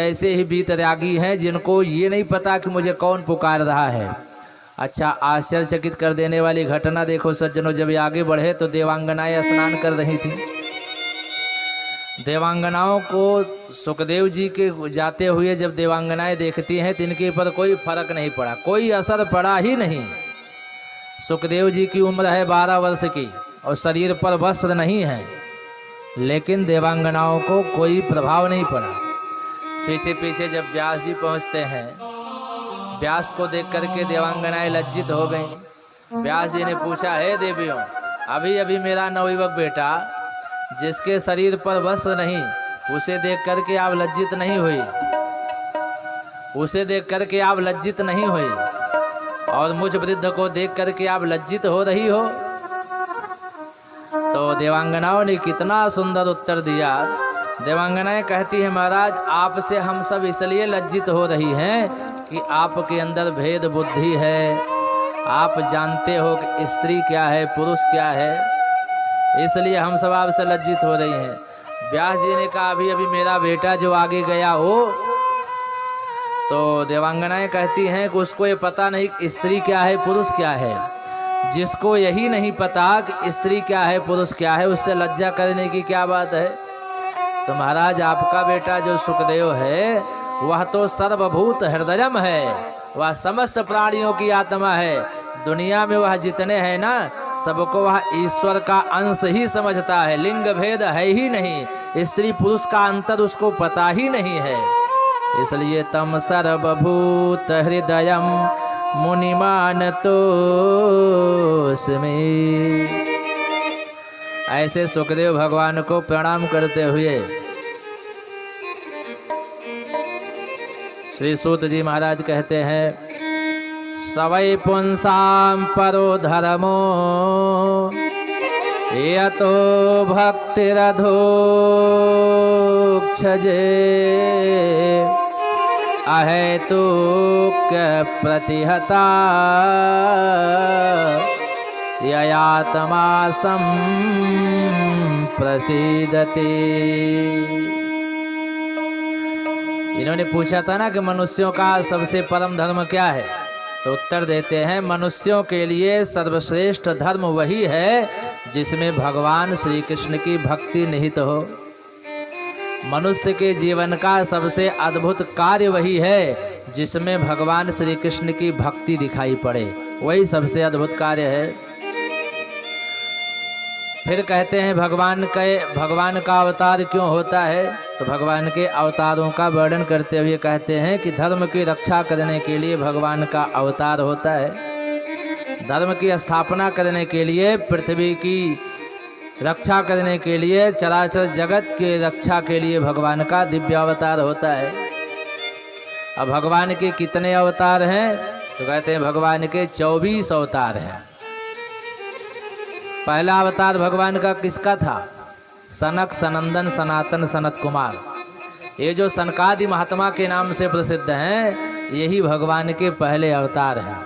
ऐसे ही वीतरागी हैं जिनको ये नहीं पता कि मुझे कौन पुकार रहा है। अच्छा, आश्चर्यचकित कर देने वाली घटना देखो सज्जनों, जब ये आगे बढ़े तो देवांगनाएं स्नान कर रही थी। देवांगनाओं को सुखदेव जी के जाते हुए जब देवांगनाएं देखती हैं तो इनके ऊपर कोई फर्क नहीं पड़ा, कोई असर पड़ा ही नहीं। सुखदेव जी की उम्र है 12 वर्ष की और शरीर पर वस्त्र नहीं है, लेकिन देवांगनाओं को कोई प्रभाव नहीं पड़ा। पीछे पीछे जब व्यास जी पहुँचते हैं, व्यास को देख करके देवांगनाएं लज्जित हो गईं। व्यास जी ने पूछा, हे देवियों, अभी अभी मेरा नवयुवक बेटा जिसके शरीर पर वस्त्र नहीं, उसे देख करके आप लज्जित नहीं हुई? उसे देख करके आप लज्जित नहीं हुई और मुझ वृद्ध को देख करके आप लज्जित हो रही हो? तो देवांगनाओं ने कितना सुंदर उत्तर दिया। देवांगनाएं कहती है, महाराज आपसे हम सब इसलिए लज्जित हो रही हैं कि आपके अंदर भेद बुद्धि है। आप जानते हो कि स्त्री क्या है, पुरुष क्या है, इसलिए हम सब आपसे लज्जित हो रही हैं। व्यास जी ने कहा, अभी अभी मेरा बेटा जो आगे गया हो, तो देवांगनाएं कहती हैं कि उसको ये पता नहीं कि स्त्री क्या है, पुरुष क्या है। जिसको यही नहीं पता कि स्त्री क्या है, पुरुष क्या है, उससे लज्जा करने की क्या बात है? तो महाराज आपका बेटा जो सुखदेव है वह तो सर्वभूत हृदयम है, वह समस्त प्राणियों की आत्मा है। दुनिया में वह जितने हैं ना, सबको वह ईश्वर का अंश ही समझता है। लिंग भेद है ही नहीं, स्त्री पुरुष का अंतर उसको पता ही नहीं है। इसलिए तम सर्वभूत हृदयम मुनिमान तोस्मि। ऐसे सुखदेव भगवान को प्रणाम करते हुए श्री सूत जी महाराज कहते हैं, सवै पुंसाम परो धर्मो यतो भक्तिरधोक्षजे अहेतुक प्रतिहता ययात्मा संप्रसीदति। इन्होंने पूछा था ना कि मनुष्यों का सबसे परम धर्म क्या है, तो उत्तर देते हैं, मनुष्यों के लिए सर्वश्रेष्ठ धर्म वही है जिसमें भगवान श्री कृष्ण की भक्ति निहित हो। मनुष्य के जीवन का सबसे अद्भुत कार्य वही है जिसमें भगवान श्री कृष्ण की भक्ति दिखाई पड़े, वही सबसे अद्भुत कार्य है। फिर कहते हैं भगवान का अवतार क्यों होता है, तो भगवान के अवतारों का वर्णन करते हुए कहते हैं कि धर्म की रक्षा करने के लिए भगवान का अवतार होता है। धर्म की स्थापना करने के लिए, पृथ्वी की रक्षा करने के लिए, चराचर जगत के रक्षा के लिए भगवान का दिव्य अवतार होता है। अब भगवान के कितने अवतार हैं, तो कहते हैं भगवान के 24 अवतार हैं। पहला अवतार भगवान का किसका था? सनक, सनंदन, सनातन, सनत कुमार। ये जो सनकादि महात्मा के नाम से प्रसिद्ध हैं, यही भगवान के पहले अवतार हैं,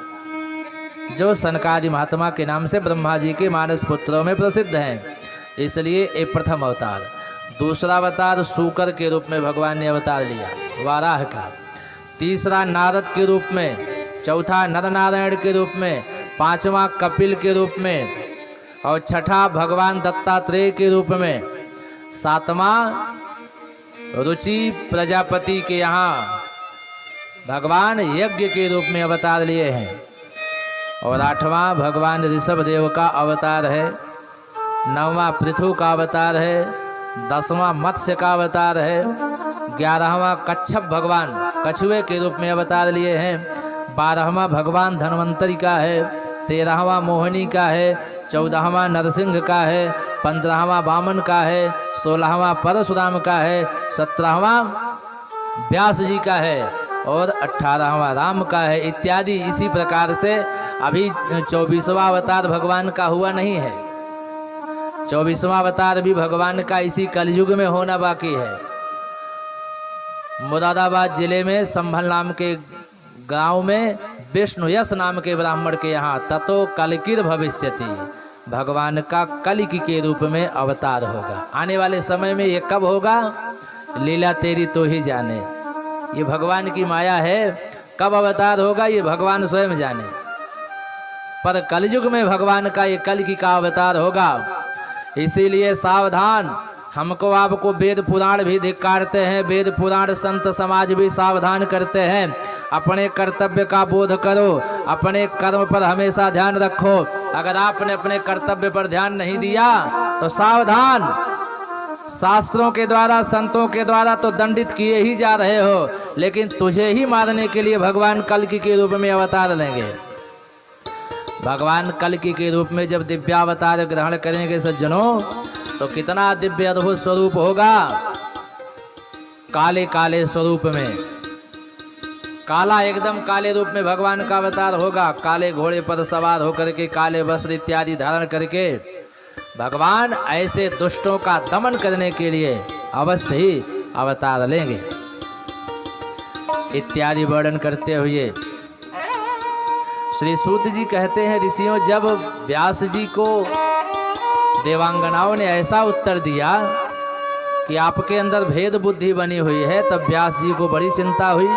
जो सनकादि महात्मा के नाम से ब्रह्मा जी के मानस पुत्रों में प्रसिद्ध हैं। इसलिए ये प्रथम अवतार। दूसरा अवतार सूकर के रूप में भगवान ने अवतार लिया, वाराह का। तीसरा नारद के रूप में, चौथा नर नारायण के रूप में, पांचवा कपिल के रूप में, और छठा भगवान दत्तात्रेय के रूप में, सातवां रुचि प्रजापति के यहाँ भगवान यज्ञ के रूप में अवतार लिए हैं, और आठवां भगवान ऋषभ देव का अवतार है, नौवां पृथु का अवतार है, 10वां मत्स्य का अवतार है, 11वां कच्छप भगवान कछुए के रूप में अवतार लिए हैं, 12वां भगवान धन्वंतरि का है, 13वां मोहिनी का है, 14वां नरसिंह का है, 15वां वामन का है, 16वां परशुराम का है, 17वां व्यास जी का है, और 18वां राम का है, इत्यादि। इसी प्रकार से अभी 24वां अवतार भगवान का हुआ नहीं है। 24वां अवतार भी भगवान का इसी कलयुग में होना बाकी है। मुरादाबाद जिले में संभल नाम के गांव में विष्णु यश नाम के ब्राह्मण के यहाँ ततो कलिकिर भविष्यति, भगवान का कलिकी के रूप में अवतार होगा। आने वाले समय में ये कब होगा, लीला तेरी तो ही जाने। ये भगवान की माया है। कब अवतार होगा ये भगवान स्वयं जाने, पर कलयुग में भगवान का ये कल्कि का अवतार होगा। इसीलिए सावधान। हमको आपको वेद पुराण भी धिक्कारते हैं, वेद पुराण संत समाज भी सावधान करते हैं। अपने कर्तव्य का बोध करो, अपने कर्म पर हमेशा ध्यान रखो। अगर आपने अपने कर्तव्य पर ध्यान नहीं दिया तो सावधान, शास्त्रों के द्वारा संतों के द्वारा तो दंडित किए ही जा रहे हो, लेकिन तुझे ही मारने के लिए भगवान कल्कि के रूप में अवतार लेंगे। भगवान कल्कि के रूप में जब दिव्यावतार ग्रहण करेंगे सज्जनों, तो कितना दिव्य अद्भुत स्वरूप होगा। काले काले स्वरूप में, काला एकदम काले रूप में भगवान का अवतार होगा। काले घोड़े पर सवार होकर के, काले वस्त्र इत्यादि धारण करके भगवान ऐसे दुष्टों का दमन करने के लिए अवश्य ही अवतार लेंगे इत्यादि वर्णन करते हुए श्री सूत जी कहते हैं, ऋषियों जब व्यास जी को देवांगनाओं ने ऐसा उत्तर दिया कि आपके अंदर भेद बुद्धि बनी हुई है, तब व्यास जी को बड़ी चिंता हुई।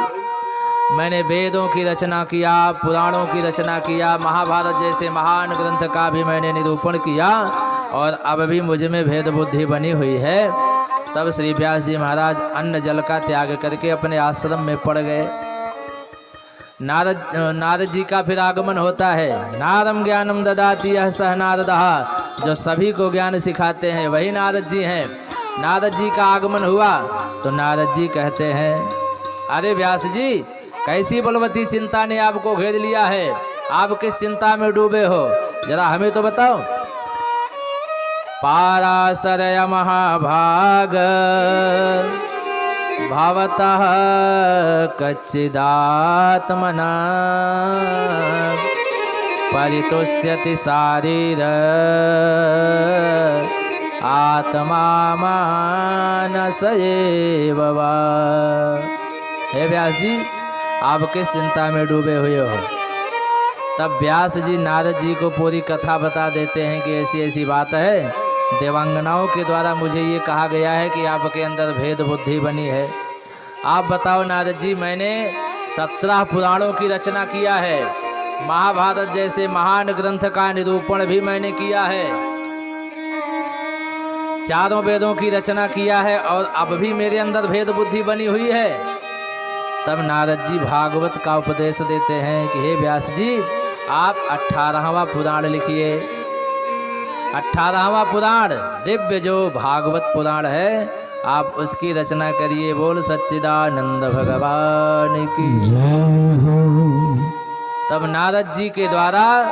मैंने वेदों की रचना किया, पुराणों की रचना किया, महाभारत जैसे महान ग्रंथ का भी मैंने निरूपण किया, और अब भी मुझ में भेद बुद्धि बनी हुई है। तब श्री व्यास जी महाराज अन्न जल का त्याग करके अपने आश्रम में पड़ गए। नारद जी का फिर आगमन होता है। नारम ज्ञानम ददाति यह सह नारदः, जो सभी को ज्ञान सिखाते हैं वही नारद जी हैं। नारद जी का आगमन हुआ तो नारद जी कहते हैं, अरे व्यास जी, कैसी बलवती चिंता ने आपको घेर लिया है, आप किस चिंता में डूबे हो, जरा हमें तो बताओ। पाराशरय महाभाग भवतः कच्चिदात्मना परितुष्यति शारीर आत्मा मानस एव वा। हे व्यास जी, आप किस चिंता में डूबे हुए हो। तब व्यास जी नारद जी को पूरी कथा बता देते हैं कि ऐसी ऐसी बात है, देवांगनाओं के द्वारा मुझे ये कहा गया है कि आपके अंदर भेद बुद्धि बनी है। आप बताओ नारद जी, मैंने 17 पुराणों की रचना किया है, महाभारत जैसे महान ग्रंथ का निरूपण भी मैंने किया है, चारों वेदों की रचना किया है, और अब भी मेरे अंदर भेद बुद्धि बनी हुई है। तब नारद जी भागवत का उपदेश देते हैं कि हे व्यास जी, आप 18वां पुराण लिखिए। 18वां पुराण दिव्य जो भागवत पुराण है, आप उसकी रचना करिए। बोल सच्चिदानंद भगवान की जय हो। तब नारद जी के द्वारा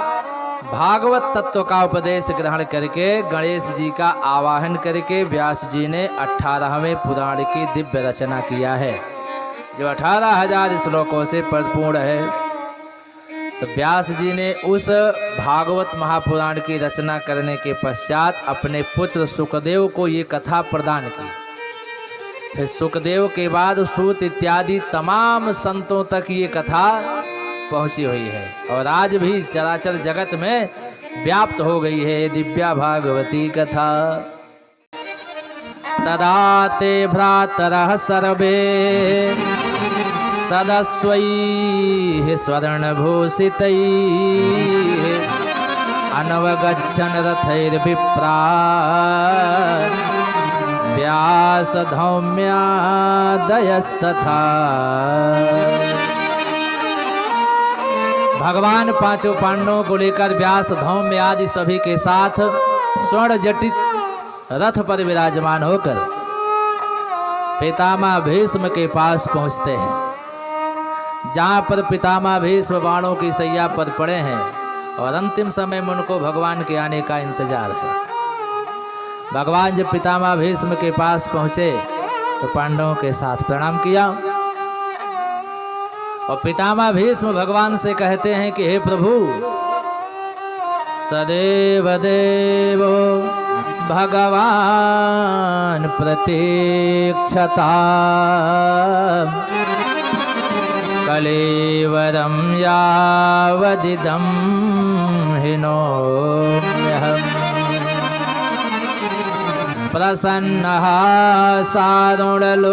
भागवत तत्व का उपदेश ग्रहण करके गणेश जी का आवाहन करके व्यास जी ने 18वें पुराण की दिव्य रचना किया है, जो 18,000 श्लोकों से परिपूर्ण है। तो व्यास जी ने उस भागवत महापुराण की रचना करने के पश्चात अपने पुत्र सुखदेव को ये कथा प्रदान की। फिर सुखदेव के बाद सूत इत्यादि तमाम संतों तक ये कथा पहुंची हुई है, और आज भी चराचर जगत में व्याप्त हो गई है दिव्या भागवती कथा। तदा ते भ्रातरः सर्वे सदस्वैः स्वर्णभूषितैः अनवगच्छन् रथैर्विप्रा व्यासधौम्यादयस्तथा। भगवान पांचों पांडवों को लेकर व्यास धौम्य आदि सभी के साथ स्वर्ण जटित रथ पर विराजमान होकर पितामह भीष्म के पास पहुंचते हैं, जहां पर पितामह भीष्म बाणों की सैया पर पड़े हैं, और अंतिम समय में उनको भगवान के आने का इंतजार है। भगवान जब पितामह भीष्म के पास पहुंचे तो पांडवों के साथ प्रणाम किया, और पितामह भीष्म भगवान से कहते हैं कि हे प्रभु, सदैव देवो भगवान प्रतीक्षता कलेवरम यावदिदं हिनोम्यहम्। प्रसन्नः सारुणलोचनोल्लसत्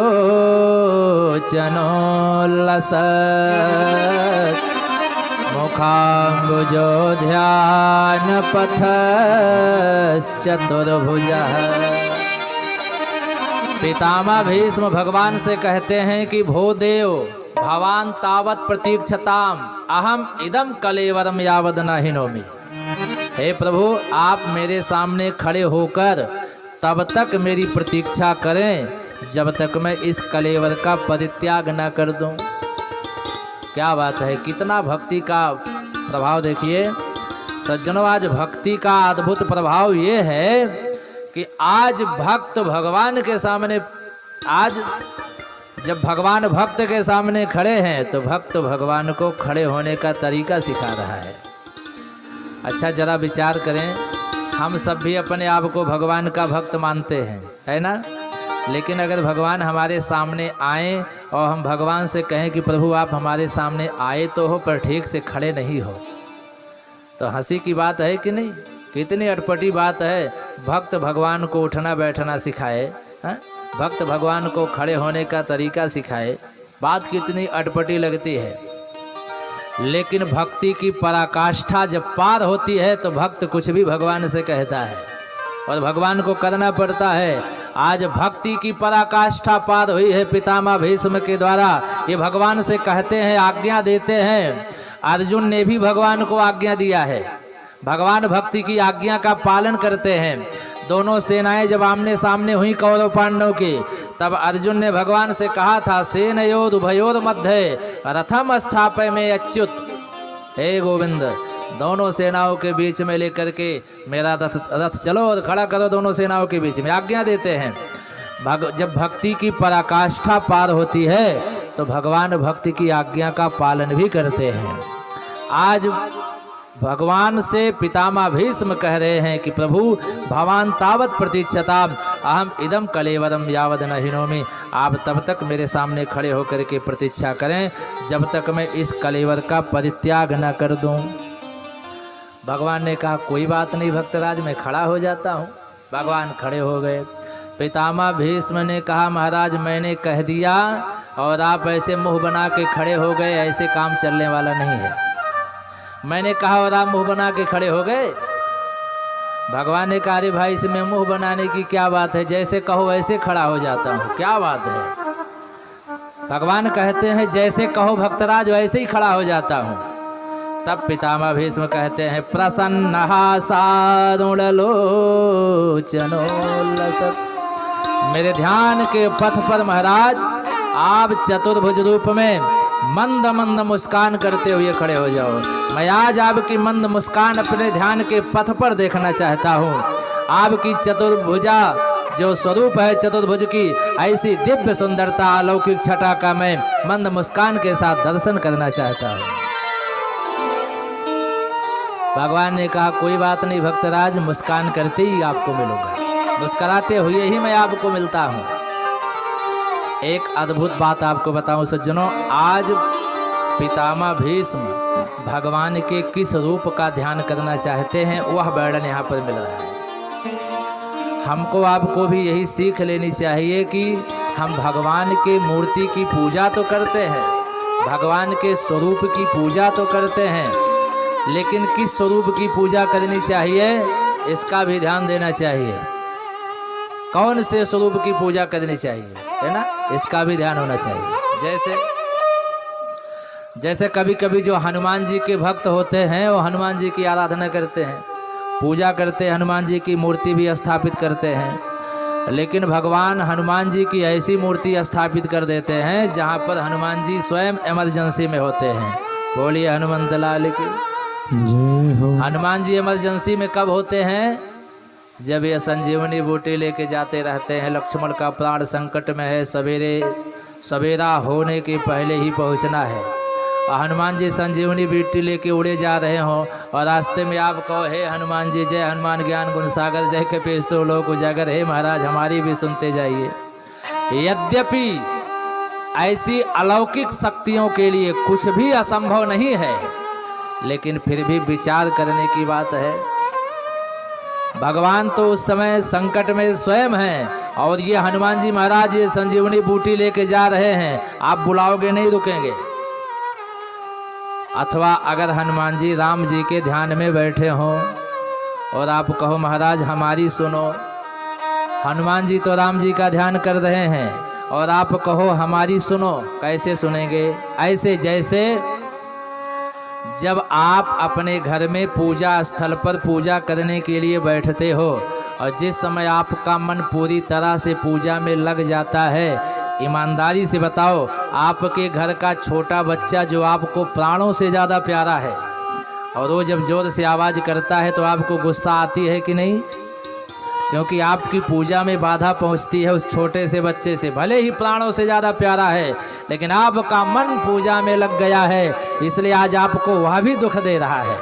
मुखाम्बुजो ध्यानपथश्चतुर्भुजः। पितामह भीष्म भगवान से कहते हैं कि भो देव भवान तावत प्रतीक्षताम अहम इदम कलेवरम यावद न हिनोमि। हे प्रभु आप मेरे सामने खड़े होकर तब तक मेरी प्रतीक्षा करें जब तक मैं इस कलेवर का परित्याग न कर दूं। क्या बात है, कितना भक्ति का प्रभाव देखिए सज्जनों। आज भक्ति का अद्भुत प्रभाव ये है कि आज भक्त भगवान के सामने, आज जब भगवान भक्त के सामने खड़े हैं तो भक्त भगवान को खड़े होने का तरीका सिखा रहा है। अच्छा जरा विचार करें, हम सब भी अपने आप को भगवान का भक्त मानते हैं, है ना? लेकिन अगर भगवान हमारे सामने आए और हम भगवान से कहें कि प्रभु आप हमारे सामने आए तो हो पर ठीक से खड़े नहीं हो, तो हंसी की बात है कि नहीं? कितनी अटपटी बात है। भक्त भगवान को उठना बैठना सिखाए, भक्त भगवान को खड़े होने का तरीका सिखाए, बात कितनी अटपटी लगती है। लेकिन भक्ति की पराकाष्ठा जब पार होती है तो भक्त कुछ भी भगवान से कहता है और भगवान को करना पड़ता है। आज भक्ति की पराकाष्ठा पार हुई है पितामह भीष्म के द्वारा। ये भगवान से कहते हैं, आज्ञा देते हैं। अर्जुन ने भी भगवान को आज्ञा दिया है, भगवान भक्ति की आज्ञा का पालन करते हैं। दोनों सेनाएं जब आमने सामने हुई कौरव पांडव की, तब अर्जुन ने भगवान से कहा था सेनयोर उभयोर मध्य रथम स्थापय में अच्युत। हे गोविंद, दोनों सेनाओं के बीच में लेकर के मेरा रथ चलो और खड़ा करो, दोनों सेनाओं के बीच में आज्ञा देते हैं। जब भक्ति की पराकाष्ठा पार होती है तो भगवान भक्ति की आज्ञा का पालन भी करते हैं। आज भगवान से पितामह भीष्म कह रहे हैं कि प्रभु भवान तावत प्रतीक्षता अहम इदम कलेवरम यावद न हिनोमि। आप तब तक मेरे सामने खड़े होकर के प्रतीक्षा करें जब तक मैं इस कलेवर का परित्याग न कर दूं। भगवान ने कहा कोई बात नहीं भक्तराज, मैं खड़ा हो जाता हूं। भगवान खड़े हो गए। पितामह भीष्म ने कहा महाराज मैंने कह दिया और आप ऐसे मुंह बना के खड़े हो गए, ऐसे काम चलने वाला नहीं है। मैंने कहा और आप मुंह बना के खड़े हो गए। भगवान ने कहा अरे भाई इसमें मुंह बनाने की क्या बात है, जैसे कहो वैसे खड़ा हो जाता हूँ, क्या बात है। भगवान कहते हैं जैसे कहो भक्तराज वैसे ही खड़ा हो जाता हूँ। तब पितामह भीष्म कहते हैं प्रसन्नः सारुणलोचनोल्लसत्। मेरे ध्यान के पथ पर महाराज आप चतुर्भुज रूप में मंद मंद मुस्कान करते हुए खड़े हो जाओ। मैं आज आपकी मंद मुस्कान अपने ध्यान के पथ पर देखना चाहता हूँ। आपकी चतुर्भुजा जो स्वरूप है चतुर्भुज की, ऐसी दिव्य सुंदरता अलौकिक छटा का मैं मंद मुस्कान के साथ दर्शन करना चाहता हूँ। भगवान ने कहा कोई बात नहीं भक्तराज, मुस्कान करते ही आपको मिलूंगा, मुस्कुराते हुए ही मैं आपको मिलता हूँ। एक अद्भुत बात आपको बताऊं सज्जनों, आज पितामह भीष्म भगवान के किस रूप का ध्यान करना चाहते हैं वह वर्णन यहाँ पर मिल रहा है। हमको आपको भी यही सीख लेनी चाहिए कि हम भगवान के मूर्ति की पूजा तो करते हैं, भगवान के स्वरूप की पूजा तो करते हैं, लेकिन किस स्वरूप की पूजा करनी चाहिए इसका भी ध्यान देना चाहिए। कौन से स्वरूप की पूजा करनी चाहिए, है ना, इसका भी ध्यान होना चाहिए। जैसे कभी कभी जो हनुमान जी के भक्त होते हैं वो हनुमान जी की आराधना करते हैं, पूजा करते हैं, हनुमान जी की मूर्ति भी स्थापित करते हैं, लेकिन भगवान हनुमान जी की ऐसी मूर्ति स्थापित कर देते हैं जहाँ पर हनुमान जी स्वयं इमरजेंसी में होते हैं। बोलिए हनुमंत लाल की जय हो। हनुमान जी इमरजेंसी में कब होते हैं? जब ये संजीवनी बूटी लेके जाते रहते हैं, लक्ष्मण का प्राण संकट में है, सवेरा होने के पहले ही पहुंचना है, और हनुमान जी संजीवनी बूटी लेके उड़े जा रहे हों और रास्ते में आप कहो हे हनुमान जी जय हनुमान ज्ञान गुण सागर जय कपीसतो लोक उजागर, हे महाराज हमारी भी सुनते जाइए। यद्यपि ऐसी अलौकिक शक्तियों के लिए कुछ भी असंभव नहीं है, लेकिन फिर भी विचार करने की बात है। भगवान तो उस समय संकट में स्वयं हैं और ये हनुमान जी महाराज ये संजीवनी बूटी लेके जा रहे हैं, आप बुलाओगे नहीं रुकेंगे। अथवा अगर हनुमान जी राम जी के ध्यान में बैठे हों और आप कहो महाराज हमारी सुनो, हनुमान जी तो राम जी का ध्यान कर रहे हैं और आप कहो हमारी सुनो, कैसे सुनेंगे? ऐसे जैसे जब आप अपने घर में पूजा स्थल पर पूजा करने के लिए बैठते हो और जिस समय आपका मन पूरी तरह से पूजा में लग जाता है, ईमानदारी से बताओ, आपके घर का छोटा बच्चा जो आपको प्राणों से ज़्यादा प्यारा है और वो जब जोर से आवाज़ करता है तो आपको गुस्सा आती है कि नहीं? क्योंकि आपकी पूजा में बाधा पहुंचती है उस छोटे से बच्चे से, भले ही प्राणों से ज़्यादा प्यारा है लेकिन आपका मन पूजा में लग गया है, इसलिए आज आपको वह भी दुख दे रहा है।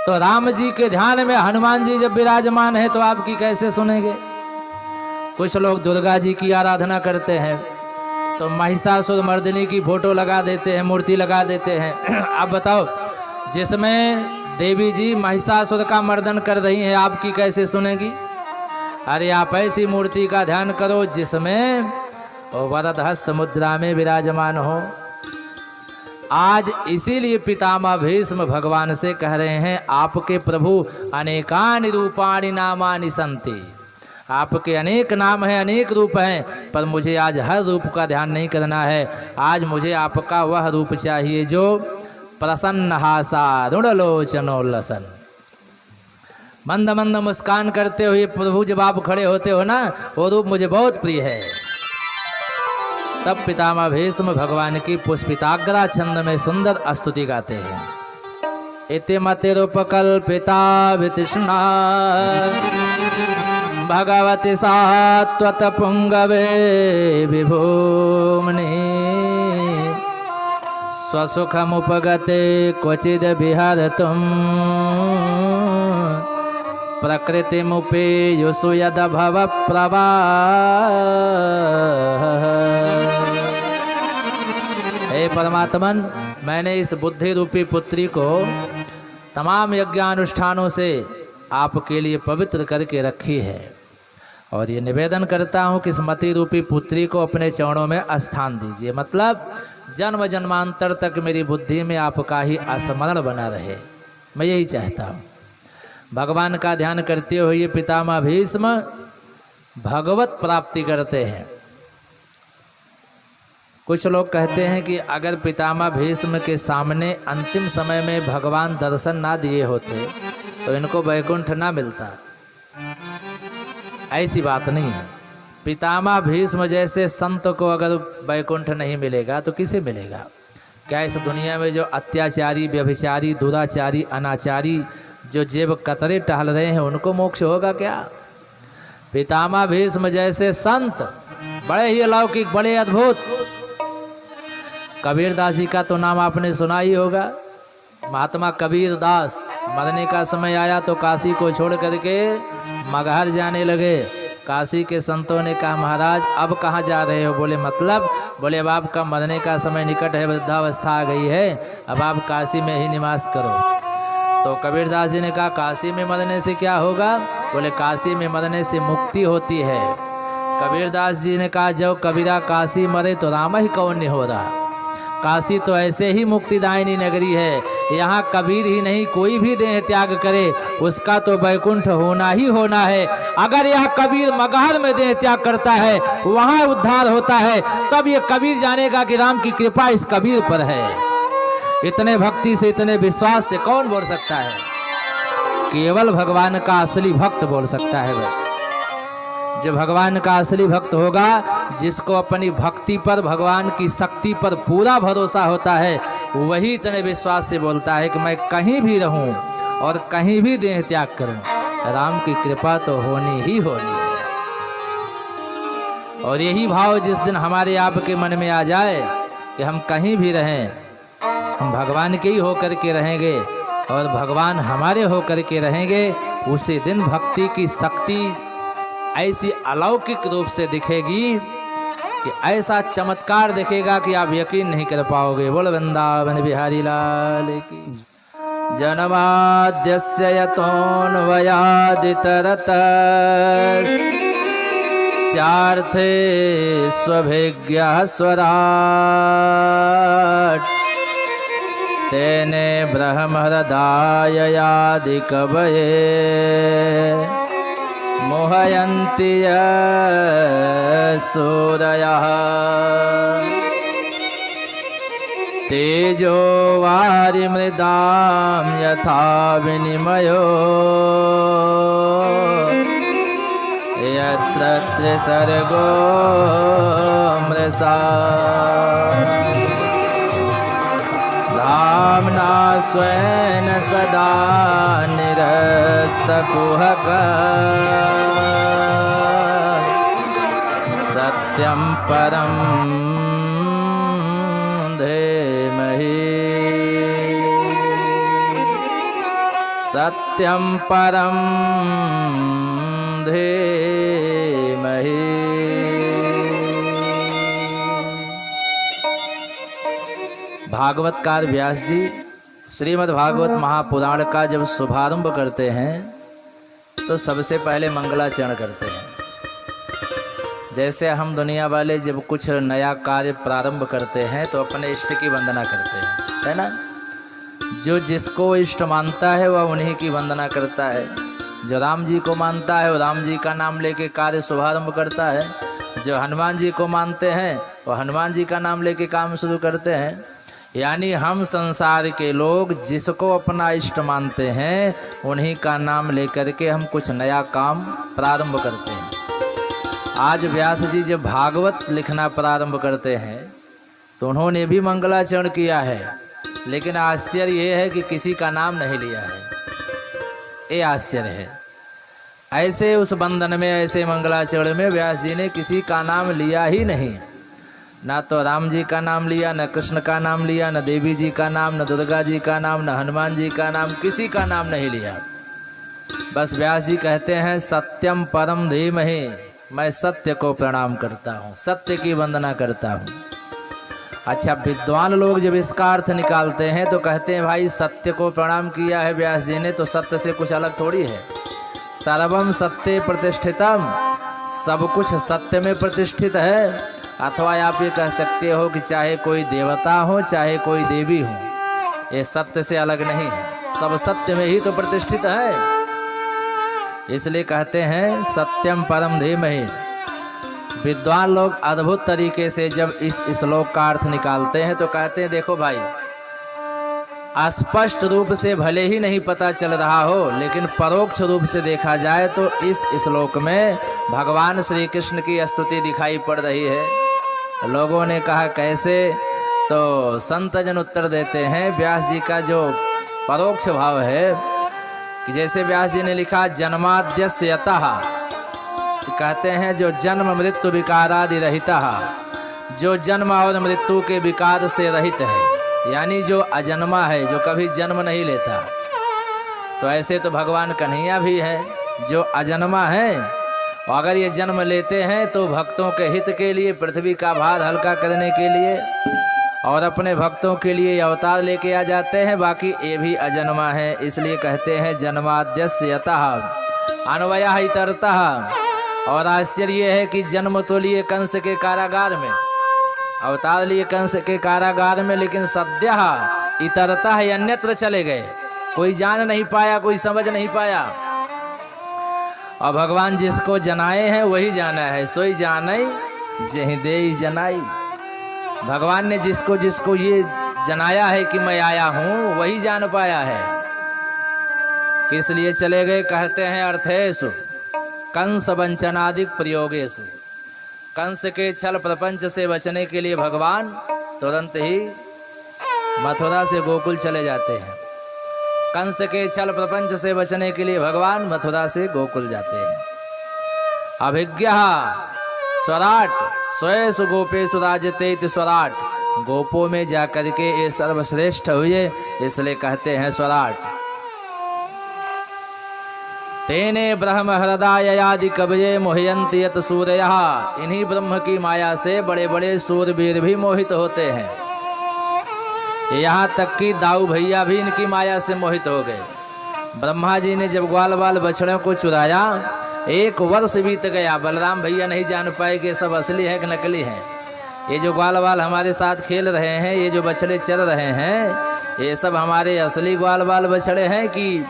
तो राम जी के ध्यान में हनुमान जी जब विराजमान है तो आपकी कैसे सुनेंगे? कुछ लोग दुर्गा जी की आराधना करते हैं तो महिषासुर मर्दिनी की फोटो लगा देते हैं, मूर्ति लगा देते हैं। अब बताओ, जिसमें देवी जी महिषासुर का मर्दन कर रही हैं, आपकी कैसे सुनेगी? अरे आप ऐसी मूर्ति का ध्यान करो जिसमें वो वरद हस्त मुद्रा में विराजमान हो। आज इसीलिए पितामह भीष्म भगवान से कह रहे हैं, आपके प्रभु अनेकानि रूपाणि नामानि सन्ति, आपके अनेक नाम हैं, अनेक रूप हैं, पर मुझे आज हर रूप का ध्यान नहीं करना है। आज मुझे आपका वह रूप चाहिए जो प्रसन्न हासारुणलोचनोल्लसन, मंद मंद मुस्कान करते हुए प्रभु जब आप खड़े होते हो ना, वो रूप मुझे बहुत प्रिय है। तब पितामह भीष्म भगवान की पुष्पिताग्रा छंद में सुंदर स्तुति गाते हैं। इति मतिरुपकल्पिता वितृष्णा भगवति सात्वत पुंगवे विभूमनि स्वसुखमुपगते क्वचिद विहरतुं प्रकृतिमुपेयुषु यद भव प्रवाह। हे परमात्मन, मैंने इस बुद्धि रूपी पुत्री को तमाम यज्ञानुष्ठानों से आपके लिए पवित्र करके रखी है और ये निवेदन करता हूँ कि इस मति रूपी पुत्री को अपने चरणों में स्थान दीजिए। मतलब जन्म जन्मांतर तक मेरी बुद्धि में आपका ही स्मरण बना रहे, मैं यही चाहता हूँ। भगवान का ध्यान करते हुए पितामह भीष्म भगवत प्राप्ति करते हैं। कुछ लोग कहते हैं कि अगर पितामह भीष्म के सामने अंतिम समय में भगवान दर्शन ना दिए होते तो इनको वैकुंठ ना मिलता। ऐसी बात नहीं है। पितामह भीष्म जैसे संत को अगर वैकुंठ नहीं मिलेगा तो किसे मिलेगा? क्या इस दुनिया में जो अत्याचारी, व्यभिचारी, दुराचारी, अनाचारी जो जेब कतरे टहल रहे हैं उनको मोक्ष होगा क्या? पितामह भीष्म जैसे संत बड़े ही अलौकिक, बड़े अद्भुत। कबीर दास जी का तो नाम आपने सुना ही होगा। महात्मा कबीर दास मरने का समय आया तो काशी को छोड़ करके मगहर जाने लगे। काशी के संतों ने कहा, महाराज अब कहाँ जा रहे हो? बोले मतलब? बोले अब आपका मरने का समय निकट है, वृद्धावस्था आ गई है, अब आप काशी में ही निवास करो। तो कबीरदास जी ने कहा, काशी में मरने से क्या होगा? बोले काशी में मरने से मुक्ति होती है। कबीरदास जी ने कहा, जब कबीरा काशी मरे तो राम ही कौन नहीं हो रहा। काशी तो ऐसे ही मुक्तिदायिनी नगरी है, यहाँ कबीर ही नहीं कोई भी देह त्याग करे उसका तो वैकुंठ होना ही होना है। अगर यह कबीर मगहर में देह त्याग करता है वहाँ उद्धार होता है, तब ये कबीर जानेगा कि राम की कृपा इस कबीर पर है। इतने भक्ति से, इतने विश्वास से कौन बोल सकता है? केवल भगवान का असली भक्त बोल सकता है। बस जो भगवान का असली भक्त होगा, जिसको अपनी भक्ति पर, भगवान की शक्ति पर पूरा भरोसा होता है, वही इतने विश्वास से बोलता है कि मैं कहीं भी रहूं और कहीं भी देह त्याग करूं, राम की कृपा तो होनी ही होनी है। और यही भाव जिस दिन हमारे आपके मन में आ जाए कि हम कहीं भी रहें, हम भगवान के ही होकर के रहेंगे और भगवान हमारे होकर के रहेंगे, उसी दिन भक्ति की शक्ति ऐसी अलौकिक रूप से दिखेगी कि ऐसा चमत्कार दिखेगा कि आप यकीन नहीं कर पाओगे। बोल वृंदावन बिहारी लाल की। जन्माद्यस्य यतोऽन्वयादितरतश्चार्थे स्वभिज्ञः स्वराट् तेने ब्रह्महृदाययादिकवये मोहयन्ति सूरयः तेजो वारिमृदां यथा विनिमयो यत्र त्रिसर्गो मृषा धाम्ना स्वेन सदा निरस्तकुहकः सत्यं परं धीमहि सत्यं परं धीमहि। भागवतकार व्यास जी श्रीमद् भागवत महापुराण का जब शुभारंभ करते हैं तो सबसे पहले मंगलाचरण करते हैं। जैसे हम दुनिया वाले जब कुछ नया कार्य प्रारंभ करते हैं तो अपने इष्ट की वंदना करते हैं, है ना। जो जिसको इष्ट मानता है वह उन्हीं की वंदना करता है। जो राम जी को मानता है वो राम जी का नाम लेके कार्य शुभारंभ करता है। जो हनुमान जी को मानते हैं वो हनुमान जी का नाम लेके काम शुरू करते हैं। यानी हम संसार के लोग जिसको अपना इष्ट मानते हैं उन्हीं का नाम लेकर के हम कुछ नया काम प्रारंभ करते हैं। आज व्यास जी जब भागवत लिखना प्रारंभ करते हैं तो उन्होंने भी मंगलाचरण किया है, लेकिन आश्चर्य ये है कि किसी का नाम नहीं लिया है। ये आश्चर्य है। ऐसे उस बंधन में, ऐसे मंगलाचरण में व्यास जी ने किसी का नाम लिया ही नहीं। ना तो राम जी का नाम लिया, न कृष्ण का नाम लिया, न देवी जी का नाम, न दुर्गा जी का नाम, न हनुमान जी का नाम, किसी का नाम नहीं लिया। बस व्यास जी कहते हैं सत्यम परम धीमहि, मैं सत्य को प्रणाम करता हूँ, सत्य की वंदना करता हूँ। अच्छा, विद्वान लोग जब इसका अर्थ निकालते हैं तो कहते हैं भाई सत्य को प्रणाम किया है व्यास जी ने तो सत्य से कुछ अलग थोड़ी है। सर्वम सत्य प्रतिष्ठितम, सब कुछ सत्य में प्रतिष्ठित है। अथवा आप ये कह सकते हो कि चाहे कोई देवता हो चाहे कोई देवी हो, ये सत्य से अलग नहीं है, सब सत्य में ही तो प्रतिष्ठित है। इसलिए कहते हैं सत्यम परम धीमहि। विद्वान लोग अद्भुत तरीके से जब इस श्लोक का अर्थ निकालते हैं तो कहते हैं देखो भाई, स्पष्ट रूप से भले ही नहीं पता चल रहा हो लेकिन परोक्ष रूप से देखा जाए तो इस श्लोक में भगवान श्री कृष्ण की स्तुति दिखाई पड़ रही है। लोगों ने कहा कैसे, तो संत जन उत्तर देते हैं व्यास जी का जो परोक्ष भाव है कि जैसे व्यास जी ने लिखा जन्माद्यस्य यतः, कहते हैं जो जन्म मृत्यु विकारादि रहिता, जो जन्म और मृत्यु के विकार से रहित है, यानी जो अजन्मा है, जो कभी जन्म नहीं लेता। तो ऐसे तो भगवान कन्हैया भी है जो अजन्मा है, और अगर ये जन्म लेते हैं तो भक्तों के हित के लिए, पृथ्वी का भार हल्का करने के लिए और अपने भक्तों के लिए अवतार लेके आ जाते हैं। बाकी ये भी अजन्मा है, इसलिए कहते हैं जन्माद्यस्य यतः अन्वयः इतरतः। और आश्चर्य ये है कि जन्म तो लिए कंस के कारागार में, अवतार लिए कंस के कारागार में, लेकिन सद्यः इतरतः अन्यत्र चले गए। कोई जान नहीं पाया, कोई समझ नहीं पाया। और भगवान जिसको जनाए हैं वही जाना है, सोई जानई जहि देई जनाई। भगवान ने जिसको जिसको ये जनाया है कि मैं आया हूँ वही जान पाया है। किस लिए चले गए, कहते हैं अर्थेषु कंस वंचनादिक प्रयोगेषु। कंस के छल प्रपंच से बचने के लिए भगवान तुरंत ही मथुरा से गोकुल चले जाते हैं। कंस के छल प्रपंच से बचने के लिए भगवान मथुरा से गोकुल जाते हैं। अभिज्ञः स्वराट स्वयं गोपेषु राजते इति स्वराट, गोपों में जाकर के ये सर्वश्रेष्ठ हुए, इसलिए कहते हैं स्वराट। तेने ब्रह्म हृदयादि कवये मोहयन्ति यत सूरयः, इन्हीं ब्रह्म की माया से बड़े बड़े सूरवीर भी मोहित होते हैं। यहाँ तक कि दाऊ भैया भी इनकी माया से मोहित हो गए। ब्रह्मा जी ने जब ग्वाल बाल बछड़ों को चुराया, 1 वर्ष बीत गया। बलराम भैया नहीं जान पाए कि ये सब असली है कि नकली है। ये जो ग्वाल बाल हमारे साथ खेल रहे हैं, ये जो बछड़े चल रहे हैं, ये सब हमारे असली ग्वाल बाल बछड़े हैं कि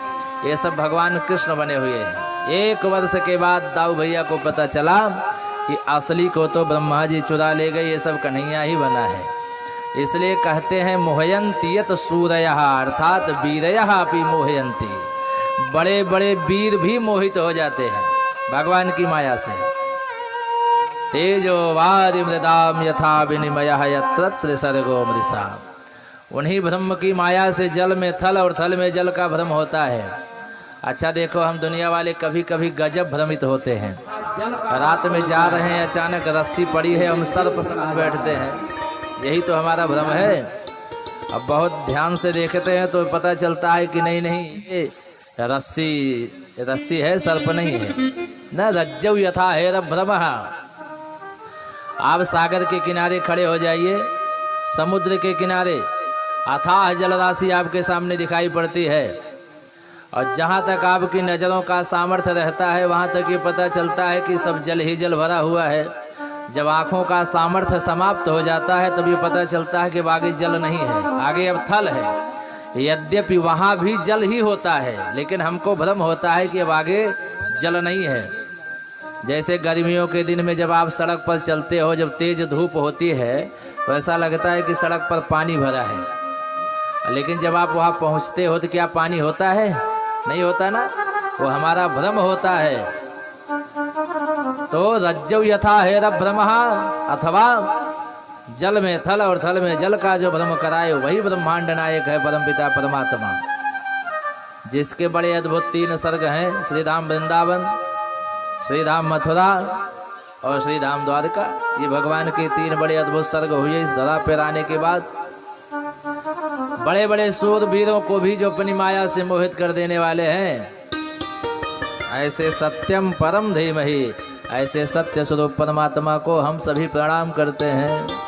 ये सब भगवान कृष्ण बने हुए हैं। 1 वर्ष के बाद दाऊ भैया को पता चला कि असली को तो ब्रह्मा जी चुरा ले गए, ये सब कन्हैया ही बना है। इसलिए कहते हैं मोहयंती यत सूरयः, अर्थात वीरयः अपि मोहयंती। बड़े बड़े वीर भी मोहित हो जाते हैं भगवान की माया से। तेजो वारि मृदाम यथा विनिमयः यत्र त्रिसर्गो मृषा। उन्हीं ब्रह्म की माया से जल में थल और थल में जल का भ्रम होता है। अच्छा देखो, हम दुनिया वाले कभी कभी गजब भ्रमित होते हैं। रात में जा रहे हैं, अचानक रस्सी पड़ी है, हम सर्प समझ बैठते हैं, यही तो हमारा भ्रम है। अब बहुत ध्यान से देखते हैं तो पता चलता है कि नहीं नहीं, ये रस्सी है, सर्प नहीं है। न रज्जौ यथा हेरः भ्रमः। आप सागर के किनारे खड़े हो जाइए, समुद्र के किनारे अथाह जलराशि आपके सामने दिखाई पड़ती है, और जहाँ तक आपकी नज़रों का सामर्थ्य रहता है वहाँ तक ये पता चलता है कि सब जल ही जल भरा हुआ है। जब आँखों का सामर्थ्य समाप्त हो जाता है तब ये पता चलता है कि आगे जल नहीं है, आगे अब थल है। यद्यपि वहाँ भी जल ही होता है, लेकिन हमको भ्रम होता है कि अब आगे जल नहीं है। जैसे गर्मियों के दिन में जब आप सड़क पर चलते हो, जब तेज धूप होती है तो ऐसा लगता है कि सड़क पर पानी भरा है, लेकिन जब आप वहाँ पहुँचते हो तो क्या पानी होता है? नहीं होता ना, वो हमारा भ्रम होता है। तो रज्जौ यथा हेरः भ्रमः, अथवा जल में थल और थल में जल का जो भ्रम कराए वही ब्रह्मांड नायक है परमपिता परमात्मा, जिसके बड़े अद्भुत 3 सर्ग हैं, श्रीधाम वृंदावन, श्रीधाम मथुरा और श्रीधाम द्वारका। ये भगवान के 3 बड़े अद्भुत सर्ग हुए इस धरा पर आने के बाद। बड़े बड़े सूर वीरों को भी जो अपनी माया से मोहित कर देने वाले हैं, ऐसे सत्यम परम धीमहि, ऐसे सत्य स्वरूप परमात्मा को हम सभी प्रणाम करते हैं।